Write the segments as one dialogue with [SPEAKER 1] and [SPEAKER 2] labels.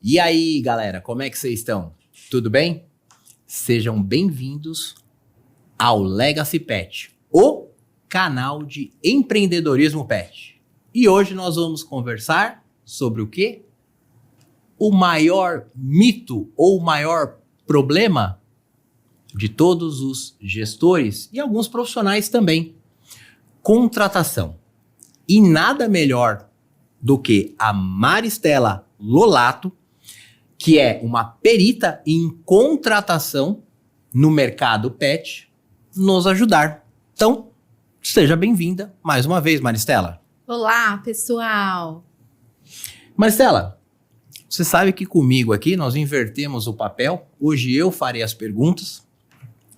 [SPEAKER 1] E aí, galera, como é que vocês estão? Tudo bem? Sejam bem-vindos ao Legacy Pet, o canal de empreendedorismo pet. E hoje nós vamos conversar sobre o quê? O maior mito ou o maior problema de todos os gestores e alguns profissionais também. Contratação. E nada melhor do que a Maristela Lolato, que é uma perita em contratação no mercado pet, nos ajudar. Então, seja bem-vinda mais uma vez, Maristela.
[SPEAKER 2] Olá, pessoal!
[SPEAKER 1] Maristela, você sabe que comigo aqui nós invertemos o papel. Hoje eu farei as perguntas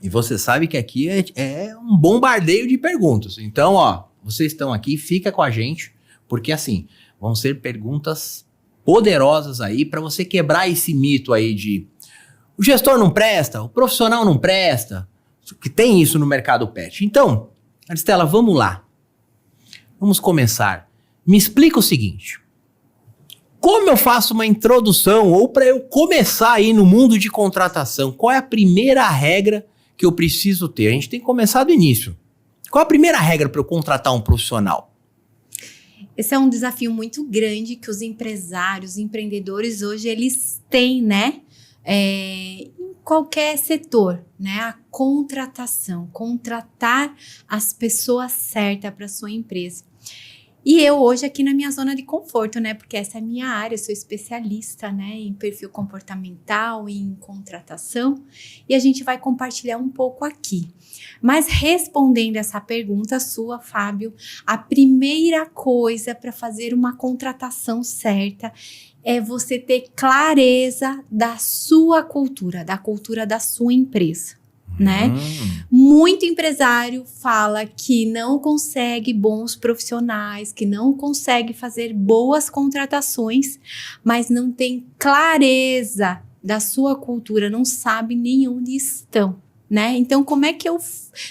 [SPEAKER 1] e você sabe que aqui é um bombardeio de perguntas. Então, vocês estão aqui, fica com a gente, porque assim, vão ser perguntas poderosas aí para você quebrar esse mito aí de o gestor não presta, o profissional não presta, que tem isso no mercado pet. Então, Maristela, vamos lá. Vamos começar. Me explica o seguinte. Como eu faço uma introdução ou para eu começar aí no mundo de contratação? Qual é a primeira regra que eu preciso ter? A gente tem que começar do início. Qual é a primeira regra para eu contratar um profissional?
[SPEAKER 2] Esse é um desafio muito grande que os empresários, empreendedores hoje, eles têm, né? Em qualquer setor, né? A contratação, contratar as pessoas certas para sua empresa. E eu hoje aqui na minha zona de conforto, né? Porque essa é a minha área, eu sou especialista, né? Em perfil comportamental, em contratação. E a gente vai compartilhar um pouco aqui. Mas respondendo essa pergunta sua, Fábio, a primeira coisa para fazer uma contratação certa é você ter clareza da sua cultura, da cultura da sua empresa. Né? Muito empresário fala que não consegue bons profissionais, que não consegue fazer boas contratações, mas não tem clareza da sua cultura, não sabe nem onde estão, né? Então, como é que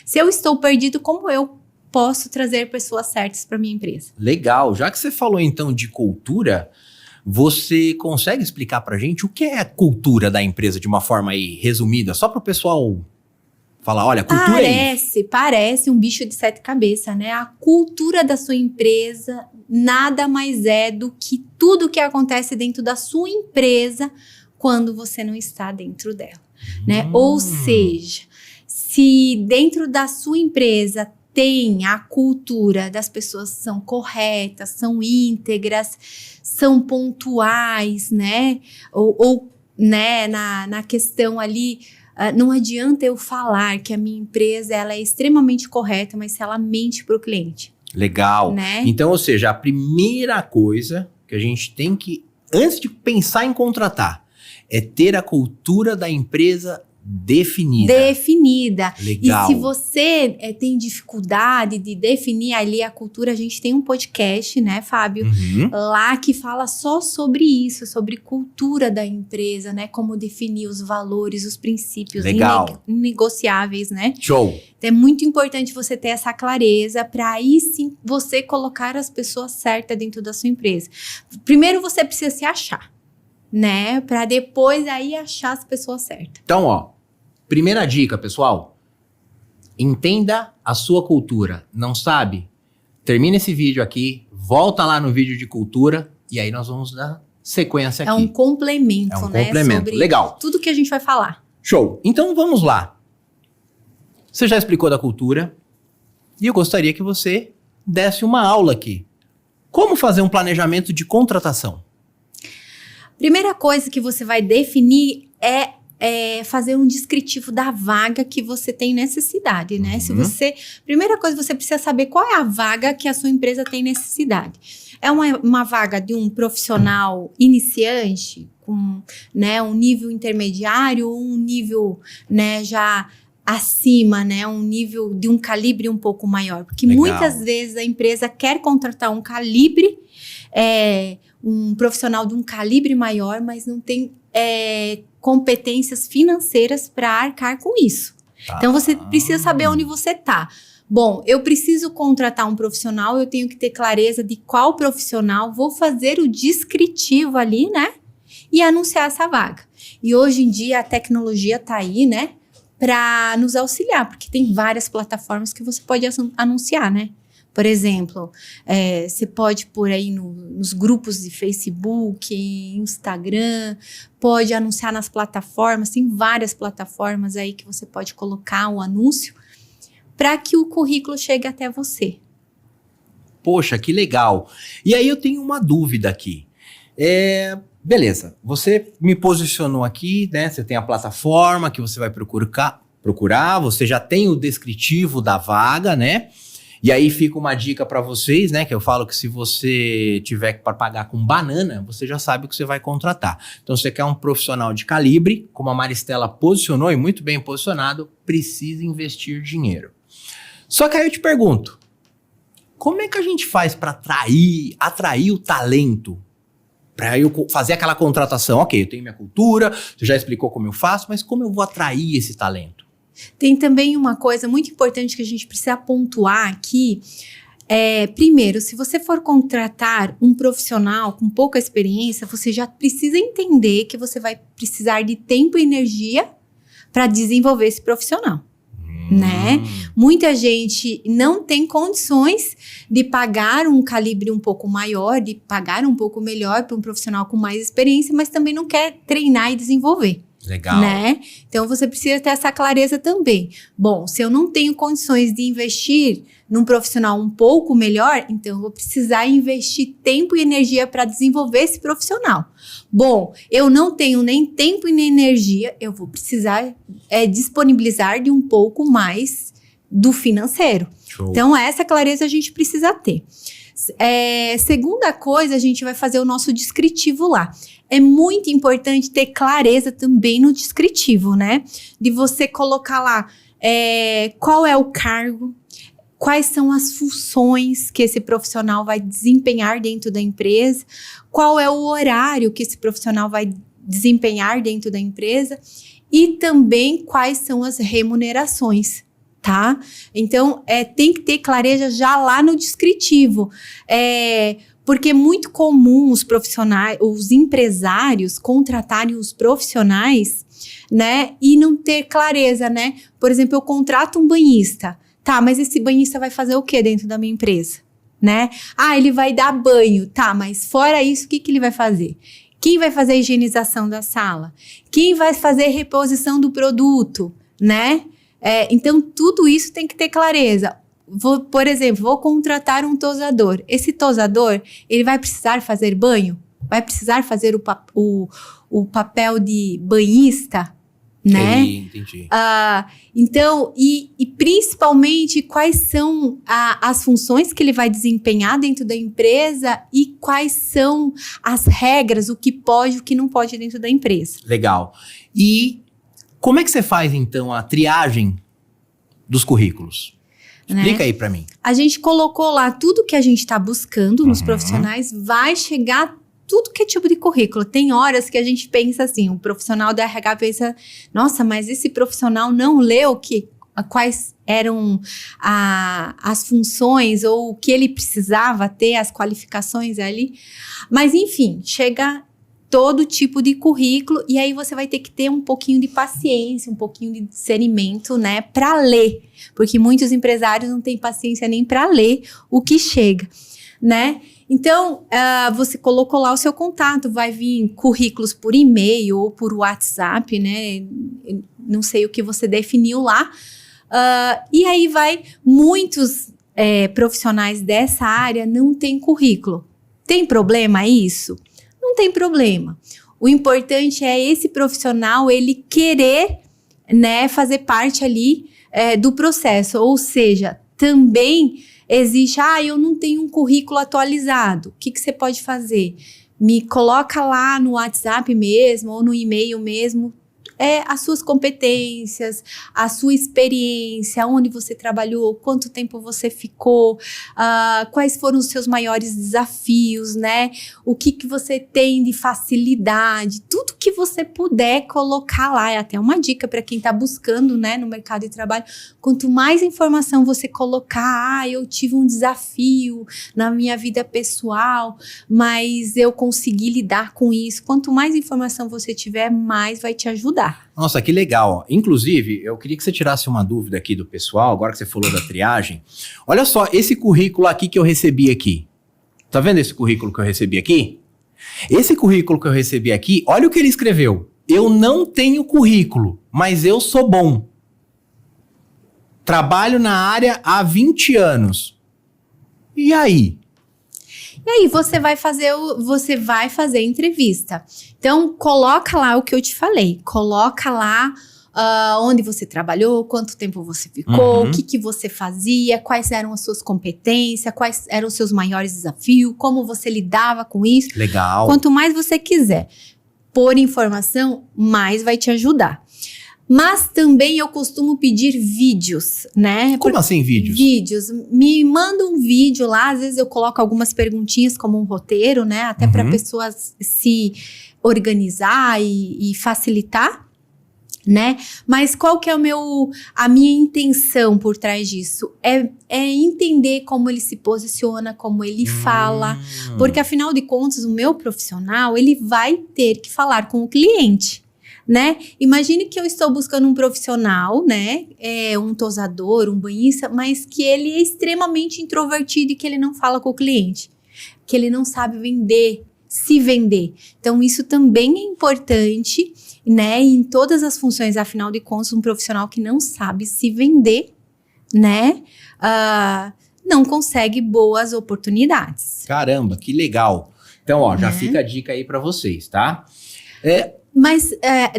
[SPEAKER 2] se eu estou perdido, como eu posso trazer pessoas certas para minha empresa?
[SPEAKER 1] Legal, já que você falou então de cultura, você consegue explicar pra gente o que é a cultura da empresa de uma forma aí resumida, só para o pessoal falar, olha, a cultura é isso.
[SPEAKER 2] Parece um bicho de 7 cabeças, né? A cultura da sua empresa nada mais é do que tudo que acontece dentro da sua empresa quando você não está dentro dela, né? Ou seja, se dentro da sua empresa tem a cultura das pessoas que são corretas, são íntegras, são pontuais, né? Ou né, na questão ali, não adianta eu falar que a minha empresa ela é extremamente correta, mas se ela mente para o cliente.
[SPEAKER 1] Legal.
[SPEAKER 2] Né?
[SPEAKER 1] Então, ou seja, a primeira coisa que a gente tem que, antes de pensar em contratar, é ter a cultura da empresa definida. Legal.
[SPEAKER 2] E se você tem dificuldade de definir ali a cultura, a gente tem um podcast, né, Fábio? Lá que fala só sobre isso, sobre cultura da empresa, né? Como definir os valores, os princípios inegociáveis, né?
[SPEAKER 1] Show.
[SPEAKER 2] Então, é muito importante você ter essa clareza para aí sim você colocar as pessoas certas dentro da sua empresa. Primeiro você precisa se achar, né? Para depois aí achar as pessoas certas.
[SPEAKER 1] Então, primeira dica, pessoal. Entenda a sua cultura. Não sabe? Termina esse vídeo aqui, volta lá no vídeo de cultura e aí nós vamos dar sequência aqui.
[SPEAKER 2] É um complemento, né?
[SPEAKER 1] Complemento.
[SPEAKER 2] Sobre
[SPEAKER 1] legal.
[SPEAKER 2] Tudo que a gente vai falar.
[SPEAKER 1] Show. Então, vamos lá. Você já explicou da cultura e eu gostaria que você desse uma aula aqui. Como fazer um planejamento de contratação?
[SPEAKER 2] Primeira coisa que você vai definir é fazer um descritivo da vaga que você tem necessidade, né? Primeira coisa, você precisa saber qual é a vaga que a sua empresa tem necessidade. É uma vaga de um profissional iniciante, com, né, um nível intermediário, ou um nível, né, já acima, né, um nível de um calibre um pouco maior. Porque muitas vezes a empresa quer contratar um calibre, um profissional de um calibre maior, mas não tem competências financeiras para arcar com isso. Então, você precisa saber onde você está. Bom, eu preciso contratar um profissional, eu tenho que ter clareza de qual profissional, vou fazer o descritivo ali, né? e anunciar essa vaga. E hoje em dia a tecnologia está aí, né, para nos auxiliar, porque tem várias plataformas que você pode anunciar, né? Por exemplo, você pode pôr aí nos grupos de Facebook, Instagram, pode anunciar nas plataformas, tem várias plataformas aí que você pode colocar o anúncio para que o currículo chegue até você.
[SPEAKER 1] Poxa, que legal. E aí eu tenho uma dúvida aqui. Beleza, você me posicionou aqui, né? Você tem a plataforma que você vai procurar, você já tem o descritivo da vaga, né? E aí fica uma dica para vocês, né? Que eu falo que se você tiver para pagar com banana, você já sabe o que você vai contratar. Então, você quer um profissional de calibre, como a Maristela posicionou e muito bem posicionado, precisa investir dinheiro. Só que aí eu te pergunto, como é que a gente faz para atrair o talento? Para eu fazer aquela contratação, ok, eu tenho minha cultura, você já explicou como eu faço, mas como eu vou atrair esse talento?
[SPEAKER 2] Tem também uma coisa muito importante que a gente precisa pontuar aqui. Primeiro, se você for contratar um profissional com pouca experiência, você já precisa entender que você vai precisar de tempo e energia para desenvolver esse profissional. Né? Muita gente não tem condições de pagar um calibre um pouco maior, de pagar um pouco melhor para um profissional com mais experiência, mas também não quer treinar e desenvolver.
[SPEAKER 1] Legal.
[SPEAKER 2] Né? Então, você precisa ter essa clareza também. Bom, se eu não tenho condições de investir num profissional um pouco melhor, então eu vou precisar investir tempo e energia para desenvolver esse profissional. Bom, eu não tenho nem tempo e nem energia, eu vou precisar disponibilizar de um pouco mais do financeiro.
[SPEAKER 1] Show.
[SPEAKER 2] Então, essa clareza a gente precisa ter. Segunda coisa, a gente vai fazer o nosso descritivo lá. É muito importante ter clareza também no descritivo, né? De você colocar lá qual é o cargo, quais são as funções que esse profissional vai desempenhar dentro da empresa, qual é o horário que esse profissional vai desempenhar dentro da empresa e também quais são as remunerações. Tá? Então, tem que ter clareza já lá no descritivo. Porque é muito comum os profissionais, os empresários contratarem os profissionais, né? E não ter clareza, né? Por exemplo, eu contrato um banhista. Tá, mas esse banhista vai fazer o quê dentro da minha empresa? Né? Ele vai dar banho. Tá, mas fora isso, o que ele vai fazer? Quem vai fazer a higienização da sala? Quem vai fazer a reposição do produto? Né? Então, tudo isso tem que ter clareza. Por exemplo, vou contratar um tosador. Esse tosador, ele vai precisar fazer banho? Vai precisar fazer o papel de banhista? Né?
[SPEAKER 1] Entendi.
[SPEAKER 2] Então, e principalmente, quais são as funções que ele vai desempenhar dentro da empresa e quais são as regras, o que pode e o que não pode dentro da empresa.
[SPEAKER 1] Legal. E como é que você faz, então, a triagem dos currículos? Explica aí pra mim.
[SPEAKER 2] A gente colocou lá tudo que a gente tá buscando nos profissionais, vai chegar tudo que é tipo de currículo. Tem horas que a gente pensa assim, um profissional da RH pensa, nossa, mas esse profissional não leu quais eram as funções ou o que ele precisava ter, as qualificações ali. Mas enfim, chega todo tipo de currículo, e aí você vai ter que ter um pouquinho de paciência, um pouquinho de discernimento, né, para ler, porque muitos empresários não têm paciência nem para ler o que chega, né? Então, você colocou lá o seu contato, vai vir currículos por e-mail ou por WhatsApp, né? Não sei o que você definiu lá. E aí muitos profissionais dessa área não têm currículo. Tem problema isso? Não tem problema. O importante é esse profissional, ele querer, né, fazer parte ali do processo. Ou seja, também existe, eu não tenho um currículo atualizado. O que você pode fazer? Me coloca lá no WhatsApp mesmo ou no e-mail mesmo, as suas competências, a sua experiência, onde você trabalhou, quanto tempo você ficou, quais foram os seus maiores desafios, né? O que você tem de facilidade, tudo que você puder colocar lá. É até uma dica para quem está buscando, né, no mercado de trabalho. Quanto mais informação você colocar, eu tive um desafio na minha vida pessoal, mas eu consegui lidar com isso. Quanto mais informação você tiver, mais vai te ajudar.
[SPEAKER 1] Nossa, que legal. Inclusive, eu queria que você tirasse uma dúvida aqui do pessoal, agora que você falou da triagem. Olha só, esse currículo aqui que eu recebi aqui. Tá vendo esse currículo que eu recebi aqui? Esse currículo que eu recebi aqui, olha o que ele escreveu. Eu não tenho currículo, mas eu sou bom. Trabalho na área há 20 anos. E aí?
[SPEAKER 2] E aí você vai fazer a entrevista. Então, coloca lá o que eu te falei. Coloca lá onde você trabalhou, quanto tempo você ficou, o que você fazia, quais eram as suas competências, quais eram os seus maiores desafios, como você lidava com isso.
[SPEAKER 1] Legal.
[SPEAKER 2] Quanto mais você quiser pôr informação, mais vai te ajudar. Mas também eu costumo pedir vídeos, né?
[SPEAKER 1] Como assim vídeos?
[SPEAKER 2] Vídeos. Me manda um vídeo lá, às vezes eu coloco algumas perguntinhas como um roteiro, né? Até para pessoas se organizar e facilitar, né? Mas qual que é a minha intenção por trás disso? É entender como ele se posiciona, como ele fala. Porque afinal de contas, o meu profissional, ele vai ter que falar com o cliente. Né? Imagine que eu estou buscando um profissional, né? Um tosador, um banhista, mas que ele é extremamente introvertido e que ele não fala com o cliente, que ele não sabe se vender. Então, isso também é importante, né? Em todas as funções, afinal de contas, um profissional que não sabe se vender, né? Não consegue boas oportunidades.
[SPEAKER 1] Caramba, que legal. Então, ó, já fica a dica aí para vocês, tá?
[SPEAKER 2] Mas,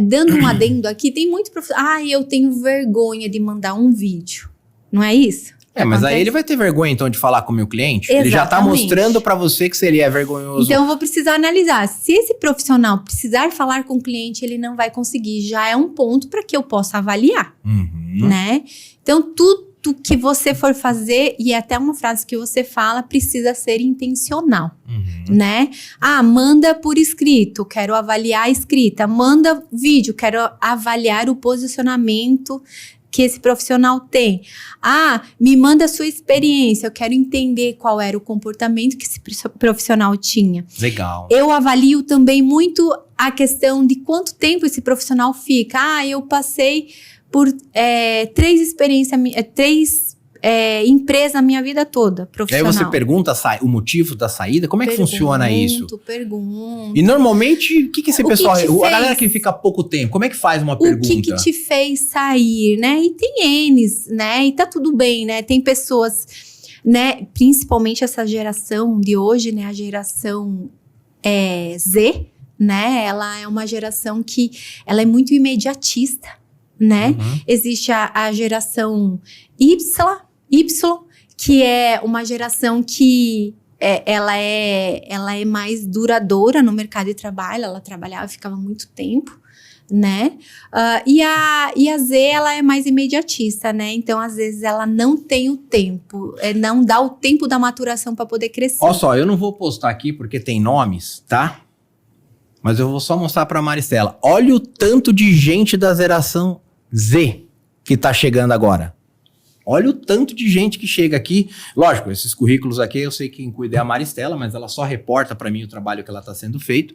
[SPEAKER 2] dando um adendo aqui, tem muito profissional. Eu tenho vergonha de mandar um vídeo. Não é isso?
[SPEAKER 1] Mas aí ele vai ter vergonha, então, de falar com o meu cliente?
[SPEAKER 2] Exatamente.
[SPEAKER 1] Ele já tá mostrando pra você que ele é vergonhoso.
[SPEAKER 2] Então, eu vou precisar analisar. Se esse profissional precisar falar com o cliente, ele não vai conseguir. Já é um ponto para que eu possa avaliar, né? Então, tudo que você for fazer, e até uma frase que você fala, precisa ser intencional, né? Manda por escrito, quero avaliar a escrita. Manda vídeo, quero avaliar o posicionamento que esse profissional tem. Me manda a sua experiência, eu quero entender qual era o comportamento que esse profissional tinha.
[SPEAKER 1] Legal.
[SPEAKER 2] Eu avalio também muito a questão de quanto tempo esse profissional fica. Eu passei por 3 empresas na minha vida toda, profissional.
[SPEAKER 1] Aí você pergunta o motivo da saída, como é que funciona isso?
[SPEAKER 2] Pergunto.
[SPEAKER 1] E normalmente, o que esse pessoal...
[SPEAKER 2] A
[SPEAKER 1] galera que fica pouco tempo, como é que faz uma pergunta?
[SPEAKER 2] O que te fez sair, né? E tem N's, né? E tá tudo bem, né? Tem pessoas, né? Principalmente essa geração de hoje, né? A geração Z, né? Ela é uma geração que ela é muito imediatista, né? Existe a geração Y, que é uma geração que ela é mais duradoura no mercado de trabalho, ela trabalhava, ficava muito tempo, né? E a Z, ela é mais imediatista, né? Então, às vezes, ela não tem o tempo, não dá o tempo da maturação para poder crescer.
[SPEAKER 1] Olha só, eu não vou postar aqui porque tem nomes, tá? Mas eu vou só mostrar pra Maristela. Olha o tanto de gente da geração Z que tá chegando agora. Olha o tanto de gente que chega aqui. Lógico, esses currículos aqui, eu sei quem cuida é a Maristela, mas ela só reporta pra mim o trabalho que ela tá sendo feito.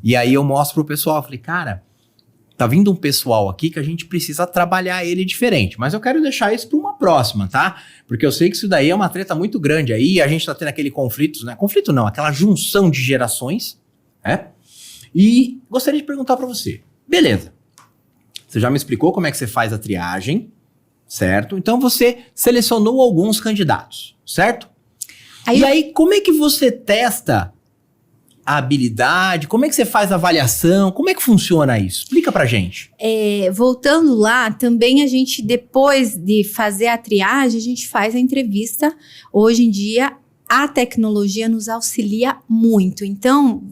[SPEAKER 1] E aí eu mostro pro pessoal, falei, cara, tá vindo um pessoal aqui que a gente precisa trabalhar ele diferente. Mas eu quero deixar isso pra uma próxima, tá? Porque eu sei que isso daí é uma treta muito grande aí, a gente tá tendo aquele conflito, né? Conflito não, aquela junção de gerações, né? E gostaria de perguntar pra você, beleza, você já me explicou como é que você faz a triagem, certo? Então você selecionou alguns candidatos, certo? E aí, como é que você testa a habilidade? Como é que você faz a avaliação? Como é que funciona isso? Explica pra gente.
[SPEAKER 2] Voltando lá, também a gente, depois de fazer a triagem, a gente faz a entrevista. Hoje em dia, a tecnologia nos auxilia muito. Então,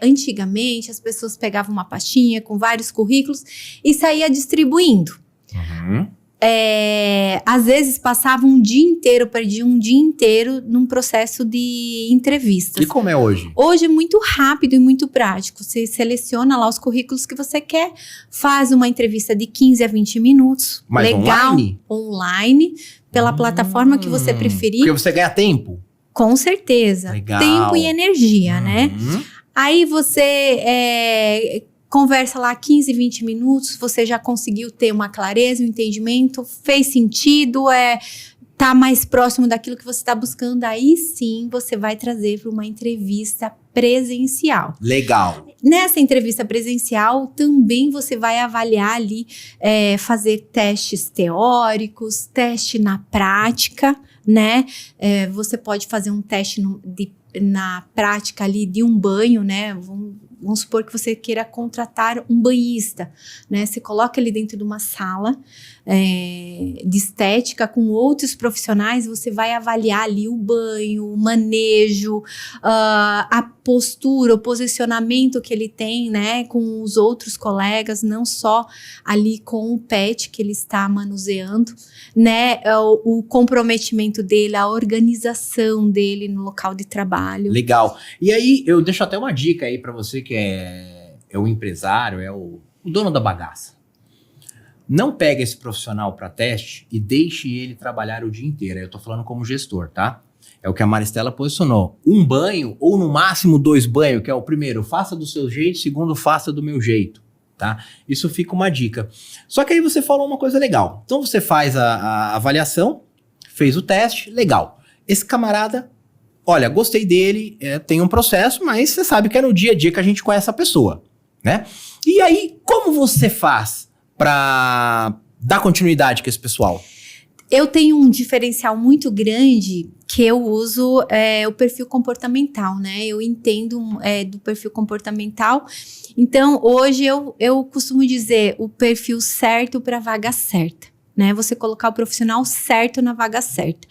[SPEAKER 2] antigamente, as pessoas pegavam uma pastinha com vários currículos e saía distribuindo. às vezes passava um dia inteiro, perdia um dia inteiro num processo de entrevistas.
[SPEAKER 1] E como é hoje?
[SPEAKER 2] Hoje é muito rápido e muito prático. Você seleciona lá os currículos que você quer, faz uma entrevista de 15 a 20 minutos.
[SPEAKER 1] Mas
[SPEAKER 2] legal,
[SPEAKER 1] online?
[SPEAKER 2] Online, pela plataforma que você preferir.
[SPEAKER 1] Porque você ganha tempo.
[SPEAKER 2] Com certeza.
[SPEAKER 1] Legal.
[SPEAKER 2] Tempo e energia, né? Aí você conversa lá 15, 20 minutos, você já conseguiu ter uma clareza, um entendimento, fez sentido, tá mais próximo daquilo que você está buscando, aí sim você vai trazer para uma entrevista presencial.
[SPEAKER 1] Legal.
[SPEAKER 2] Nessa entrevista presencial, também você vai avaliar ali, fazer testes teóricos, teste na prática, né? Você pode fazer um teste na prática ali de um banho, né? Vamos supor que você queira contratar um banhista, né? Você coloca ele dentro de uma sala de estética com outros profissionais, você vai avaliar ali o banho, o manejo, a postura, o posicionamento que ele tem, né? Com os outros colegas, não só ali com o pet que ele está manuseando, né? O comprometimento dele, a organização dele no local de trabalho.
[SPEAKER 1] Legal. E aí, eu deixo até uma dica aí para você que é o empresário, é o dono da bagaça. Não pega esse profissional para teste e deixe ele trabalhar o dia inteiro. Eu tô falando como gestor, tá? É o que a Maristela posicionou. Um banho, ou no máximo 2 banhos, que é o primeiro, faça do seu jeito, segundo, faça do meu jeito, tá? Isso fica uma dica. Só que aí você falou uma coisa legal. Então você faz a avaliação, fez o teste, legal. Esse camarada, olha, gostei dele, tem um processo, mas você sabe que é no dia a dia que a gente conhece a pessoa, né? E aí, como você faz para dar continuidade com esse pessoal?
[SPEAKER 2] Eu tenho um diferencial muito grande que eu uso o perfil comportamental, né? Eu entendo do perfil comportamental. Então, hoje eu costumo dizer o perfil certo para a vaga certa, né? Você colocar o profissional certo na vaga certa,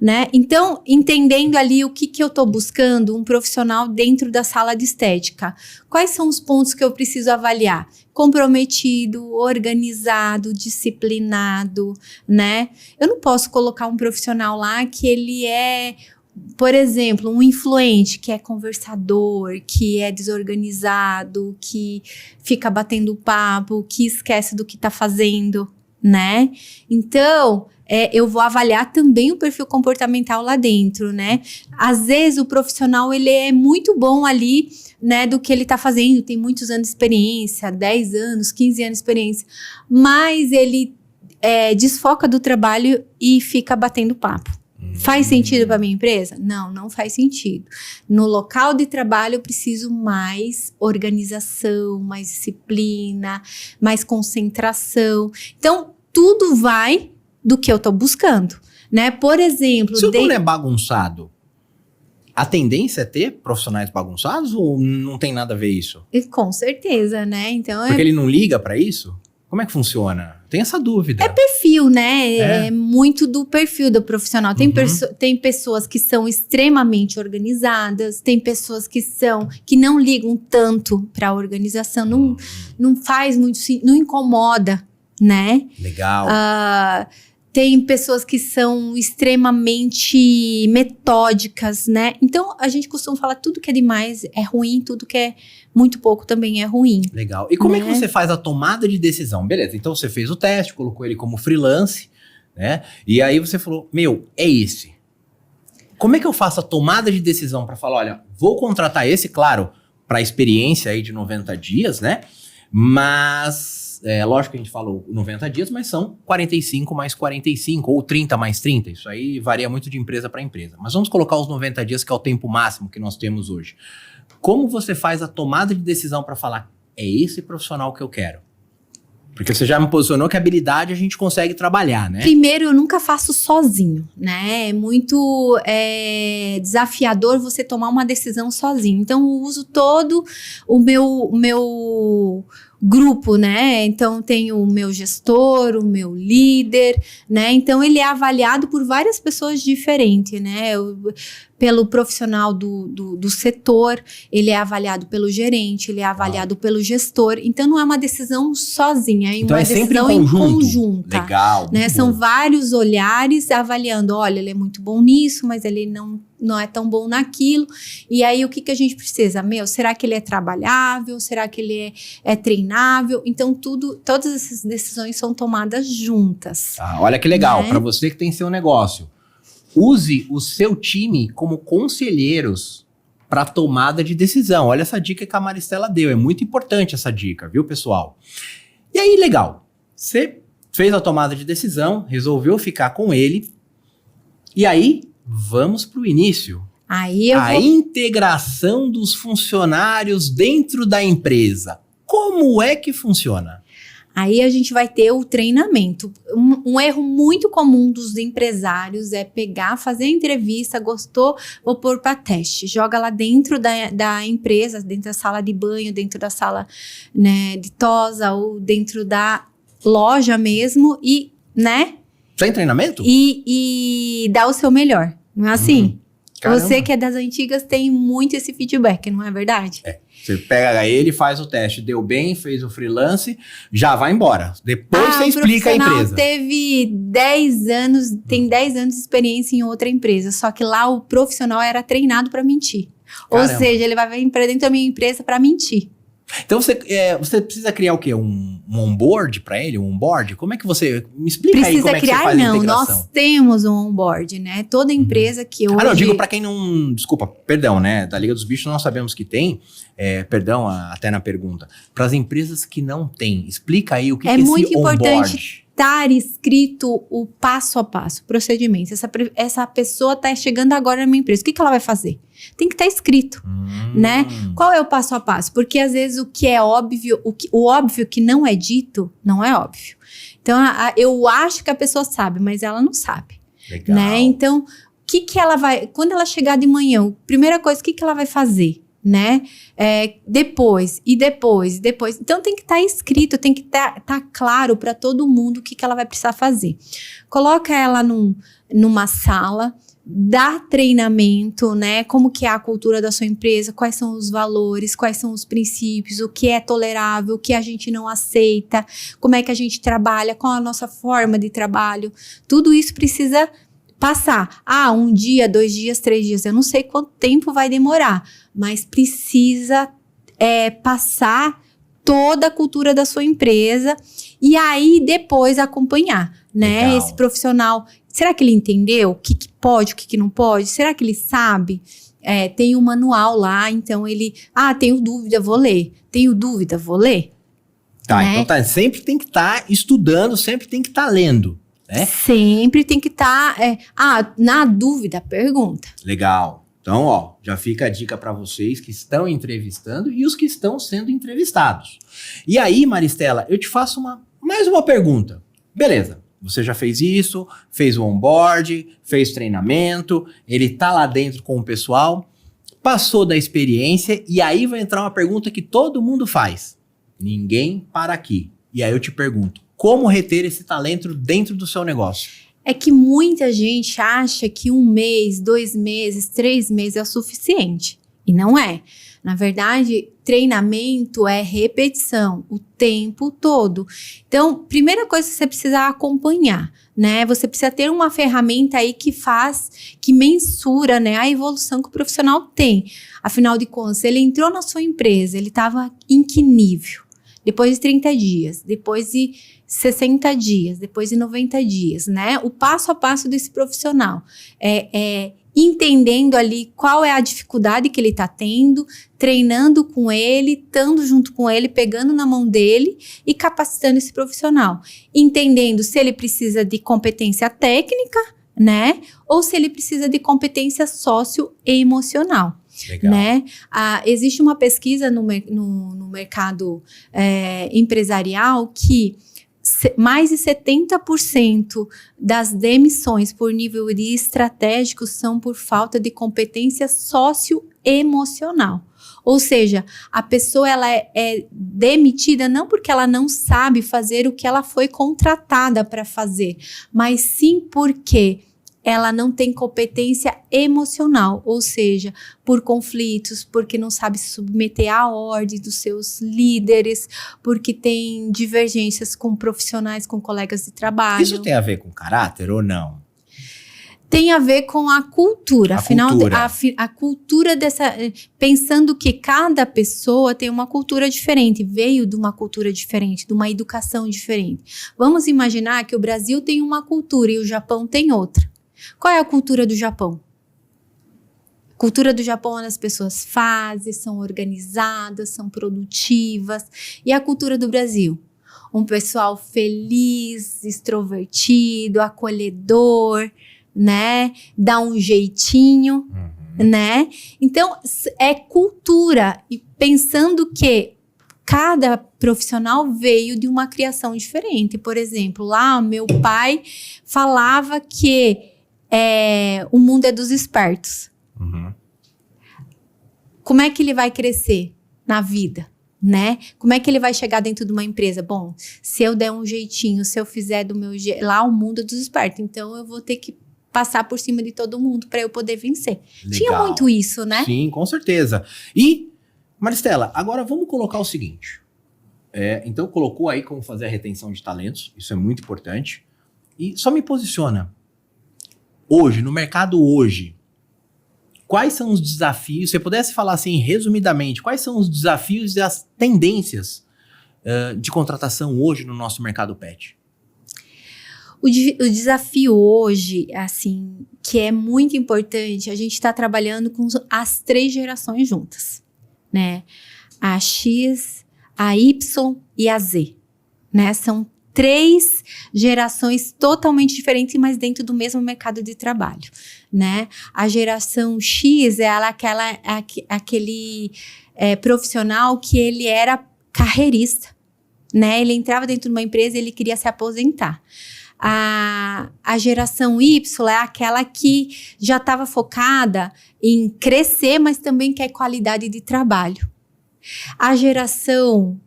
[SPEAKER 2] né? Então, entendendo ali o que eu tô buscando, um profissional dentro da sala de estética. Quais são os pontos que eu preciso avaliar? Comprometido, organizado, disciplinado, né? Eu não posso colocar um profissional lá que ele por exemplo, um influente que é conversador, que é desorganizado, que fica batendo papo, que esquece do que tá fazendo, né? Então, eu vou avaliar também o perfil comportamental lá dentro, né? Às vezes o profissional, ele é muito bom ali, né, do que ele tá fazendo, tem muitos anos de experiência, 10 anos, 15 anos de experiência, mas ele desfoca do trabalho e fica batendo papo. Faz sentido para minha empresa? Não, não faz sentido. No local de trabalho eu preciso mais organização, mais disciplina, mais concentração. Então, tudo vai do que eu tô buscando, né? Por exemplo...
[SPEAKER 1] Se o dono é bagunçado, a tendência é ter profissionais bagunçados ou não tem nada a ver isso?
[SPEAKER 2] Com certeza, né? Então,
[SPEAKER 1] porque ele não liga para isso? Como é que funciona? Tem essa dúvida.
[SPEAKER 2] É perfil, né? É muito do perfil do profissional. Tem pessoas que são extremamente organizadas, tem pessoas que não ligam tanto para a organização, não faz muito, não incomoda, né?
[SPEAKER 1] Legal.
[SPEAKER 2] Tem pessoas que são extremamente metódicas, né? Então, a gente costuma falar tudo que é demais é ruim, tudo que é muito pouco também é ruim.
[SPEAKER 1] Legal. E como é que você faz a tomada de decisão? Beleza, então você fez o teste, colocou ele como freelance, né? E aí você falou, é esse. Como é que eu faço a tomada de decisão para falar, olha, vou contratar esse, claro, para a experiência aí de 90 dias, né? Mas... lógico que a gente falou 90 dias, mas são 45 mais 45 ou 30 mais 30. Isso aí varia muito de empresa para empresa. Mas vamos colocar os 90 dias, que é o tempo máximo que nós temos hoje. Como você faz a tomada de decisão para falar, é esse profissional que eu quero? Porque você já me posicionou que a habilidade a gente consegue trabalhar, né?
[SPEAKER 2] Primeiro, eu nunca faço sozinho, né? É muito desafiador você tomar uma decisão sozinho. Então, eu uso todo o grupo, né? Então, tem o meu gestor, o meu líder, né? Então, ele é avaliado por várias pessoas diferentes, né? Pelo profissional do setor, ele é avaliado pelo gerente, ele é avaliado pelo gestor. Então, não é uma decisão sozinha, é
[SPEAKER 1] então
[SPEAKER 2] uma decisão em conjunta.
[SPEAKER 1] Legal.
[SPEAKER 2] Né? São vários olhares avaliando, olha, ele é muito bom nisso, mas ele não é tão bom naquilo. E aí, o que a gente precisa? Será que ele é trabalhável? Será que ele é treinável? Então, todas essas decisões são tomadas juntas.
[SPEAKER 1] Olha que legal,
[SPEAKER 2] né?
[SPEAKER 1] Para você que tem seu negócio. Use o seu time como conselheiros para tomada de decisão. Olha essa dica que a Maristela deu. É muito importante essa dica, viu, pessoal? E aí, legal. Você fez a tomada de decisão, resolveu ficar com ele. E aí, vamos para o início. A integração dos funcionários dentro da empresa. Como é que funciona?
[SPEAKER 2] Aí a gente vai ter o treinamento. Um erro muito comum dos empresários é pegar, fazer a entrevista, gostou, vou pôr para teste. Joga lá dentro da empresa, dentro da sala de banho, dentro da sala, né, de tosa ou dentro da loja mesmo e, né?
[SPEAKER 1] Sem treinamento?
[SPEAKER 2] E dá o seu melhor. Não é assim?
[SPEAKER 1] Caramba.
[SPEAKER 2] Você que é das antigas tem muito esse feedback, não é verdade?
[SPEAKER 1] Você pega ele, faz o teste, deu bem, fez o freelance, já vai embora. Depois você explica a empresa.
[SPEAKER 2] Teve 10 anos, tem 10 anos de experiência em outra empresa, só que lá o profissional era treinado para mentir. Caramba. Ou seja, ele vai vir para dentro da minha empresa para mentir.
[SPEAKER 1] Então você precisa criar o quê? Um onboard para ele? Um onboard? Como é que você... Me explica aí como é que você faz a integração.
[SPEAKER 2] Nós temos um onboard, né? Toda empresa que hoje...
[SPEAKER 1] não, digo para quem não... Desculpa, perdão, né? Da Liga dos Bichos nós sabemos que tem. Perdão, até na pergunta. Para as empresas que não têm, explica aí o que é esse onboard. É muito importante
[SPEAKER 2] estar escrito o passo a passo, o procedimento. Essa pessoa está chegando agora na minha empresa. O que ela vai fazer? Tem que estar escrito, né? Qual é o passo a passo? Porque às vezes o que é óbvio, o óbvio que não é dito, não é óbvio. Então, eu acho que a pessoa sabe, mas ela não sabe.
[SPEAKER 1] Legal.
[SPEAKER 2] Né? Então, o que ela vai... Quando ela chegar de manhã, primeira coisa, o que ela vai fazer? Né? Depois. Então, tem que estar escrito, tem que estar claro para todo mundo o que ela vai precisar fazer. Coloca ela numa sala, dá treinamento, né? Como que é a cultura da sua empresa, quais são os valores, quais são os princípios, o que é tolerável, o que a gente não aceita, como é que a gente trabalha, qual a nossa forma de trabalho. Tudo isso precisa passar. 1 dia, 2 dias, 3 dias. Eu não sei quanto tempo vai demorar, mas precisa passar toda a cultura da sua empresa e aí depois acompanhar, né?
[SPEAKER 1] Legal.
[SPEAKER 2] Esse profissional, será que ele entendeu o que pode, o que não pode? Será que ele sabe? Tem um manual lá, então ele... tenho dúvida, vou ler. Tenho dúvida, vou ler.
[SPEAKER 1] Né? Então sempre tem que estar estudando, sempre tem que estar lendo.
[SPEAKER 2] Sempre tem que estar... na dúvida, pergunta.
[SPEAKER 1] Legal. Então, já fica a dica para vocês que estão entrevistando e os que estão sendo entrevistados. E aí, Maristela, eu te faço mais uma pergunta. Beleza, você já fez isso, fez o onboard, fez treinamento, ele tá lá dentro com o pessoal, passou da experiência e aí vai entrar uma pergunta que todo mundo faz. Ninguém para aqui. E aí eu te pergunto, como reter esse talento dentro do seu negócio?
[SPEAKER 2] É que muita gente acha que 1 mês, 2 meses, 3 meses é o suficiente. E não é. Na verdade, treinamento é repetição o tempo todo. Então, primeira coisa que você precisa acompanhar, né? Você precisa ter uma ferramenta aí que mensura, né, a evolução que o profissional tem. Afinal de contas, ele entrou na sua empresa, ele estava em que nível? Depois de 30 dias, depois de 60 dias, depois de 90 dias, né? O passo a passo desse profissional entendendo ali qual é a dificuldade que ele está tendo, treinando com ele, estando junto com ele, pegando na mão dele e capacitando esse profissional. Entendendo se ele precisa de competência técnica, né? Ou se ele precisa de competência socioemocional.
[SPEAKER 1] Legal.
[SPEAKER 2] Né? Existe uma pesquisa no mercado empresarial que mais de 70% das demissões por nível de estratégico são por falta de competência socioemocional. Ou seja, a pessoa ela é demitida não porque ela não sabe fazer o que ela foi contratada para fazer, mas sim porque ela não tem competência emocional, ou seja, por conflitos, porque não sabe se submeter à ordem dos seus líderes, porque tem divergências com profissionais, com colegas de trabalho.
[SPEAKER 1] Isso tem a ver com caráter ou não?
[SPEAKER 2] Tem a ver com a cultura. Afinal, a cultura dessa... Pensando que cada pessoa tem uma cultura diferente, veio de uma cultura diferente, de uma educação diferente. Vamos imaginar que o Brasil tem uma cultura e o Japão tem outra. Qual é a cultura do Japão? A cultura do Japão é as pessoas fazem, são organizadas, são produtivas. E a cultura do Brasil? Um pessoal feliz, extrovertido, acolhedor, né? Dá um jeitinho, né? Então, é cultura. E pensando que cada profissional veio de uma criação diferente. Por exemplo, lá meu pai falava que o mundo é dos espertos. Como é que ele vai crescer na vida, né? Como é que ele vai chegar dentro de uma empresa? Bom, se eu der um jeitinho, se eu fizer do meu jeito... Lá o mundo é dos espertos, então eu vou ter que passar por cima de todo mundo para eu poder vencer.
[SPEAKER 1] Legal.
[SPEAKER 2] Tinha muito isso, né?
[SPEAKER 1] Sim, com certeza. E, Maristela, agora vamos colocar o seguinte. Então, colocou aí como fazer a retenção de talentos. Isso é muito importante. E só me posiciona. Hoje, no mercado hoje, quais são os desafios? Se você pudesse falar assim, resumidamente, quais são os desafios e as tendências de contratação hoje no nosso mercado pet?
[SPEAKER 2] O desafio hoje, assim, que é muito importante, a gente está trabalhando com as 3 gerações juntas, né? A X, a Y e a Z, né? São 3 gerações totalmente diferentes, mas dentro do mesmo mercado de trabalho, né? A geração X é aquele profissional que ele era carreirista, né? Ele entrava dentro de uma empresa e ele queria se aposentar. A geração Y é aquela que já estava focada em crescer, mas também quer qualidade de trabalho. A geração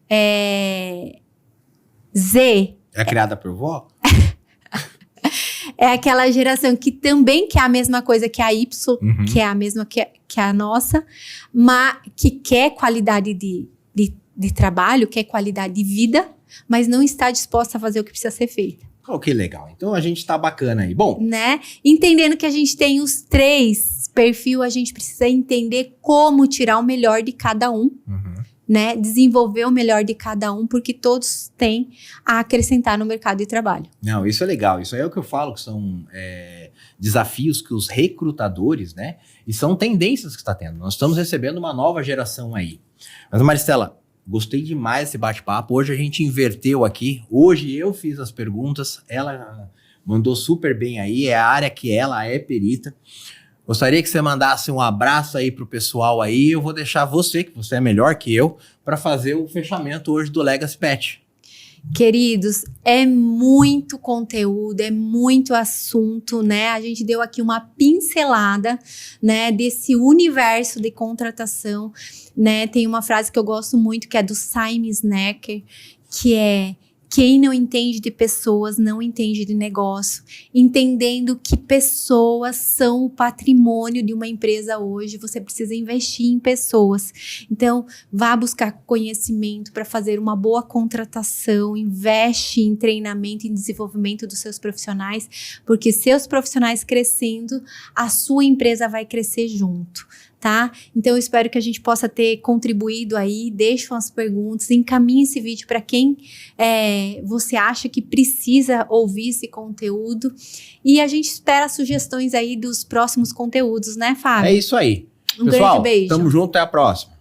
[SPEAKER 2] Z...
[SPEAKER 1] É criada por vó?
[SPEAKER 2] É aquela geração que também quer a mesma coisa que a Y, que é a mesma que a nossa, mas que quer qualidade de trabalho, quer qualidade de vida, mas não está disposta a fazer o que precisa ser feito.
[SPEAKER 1] Oh, que legal. Então a gente tá bacana aí. Bom,
[SPEAKER 2] né? Entendendo que a gente tem os 3 perfis, a gente precisa entender como tirar o melhor de cada um, né? Desenvolver o melhor de cada um, porque todos têm a acrescentar no mercado de trabalho.
[SPEAKER 1] Não, isso é legal. Isso aí é o que eu falo, que são desafios que os recrutadores, né? E são tendências que está tendo. Nós estamos recebendo uma nova geração aí. Mas, Maristela, gostei demais desse bate-papo. Hoje a gente inverteu aqui. Hoje eu fiz as perguntas. Ela mandou super bem aí. É a área que ela é perita. Gostaria que você mandasse um abraço aí pro pessoal aí. Eu vou deixar você, que você é melhor que eu, para fazer o fechamento hoje do Legacy Pet.
[SPEAKER 2] Queridos, é muito conteúdo, é muito assunto, né? A gente deu aqui uma pincelada, né, desse universo de contratação, né? Tem uma frase que eu gosto muito, que é do Simon Sinek, que é: quem não entende de pessoas não entende de negócio. Entendendo que pessoas são o patrimônio de uma empresa hoje, você precisa investir em pessoas. Então, vá buscar conhecimento para fazer uma boa contratação, investe em treinamento e desenvolvimento dos seus profissionais, porque seus profissionais crescendo, a sua empresa vai crescer junto. Tá? Então, eu espero que a gente possa ter contribuído aí. Deixem as perguntas, encaminhe esse vídeo para quem você acha que precisa ouvir esse conteúdo. E a gente espera sugestões aí dos próximos conteúdos, né, Fábio?
[SPEAKER 1] É isso aí.
[SPEAKER 2] Um
[SPEAKER 1] Pessoal,
[SPEAKER 2] grande beijo.
[SPEAKER 1] Tamo junto, até a próxima.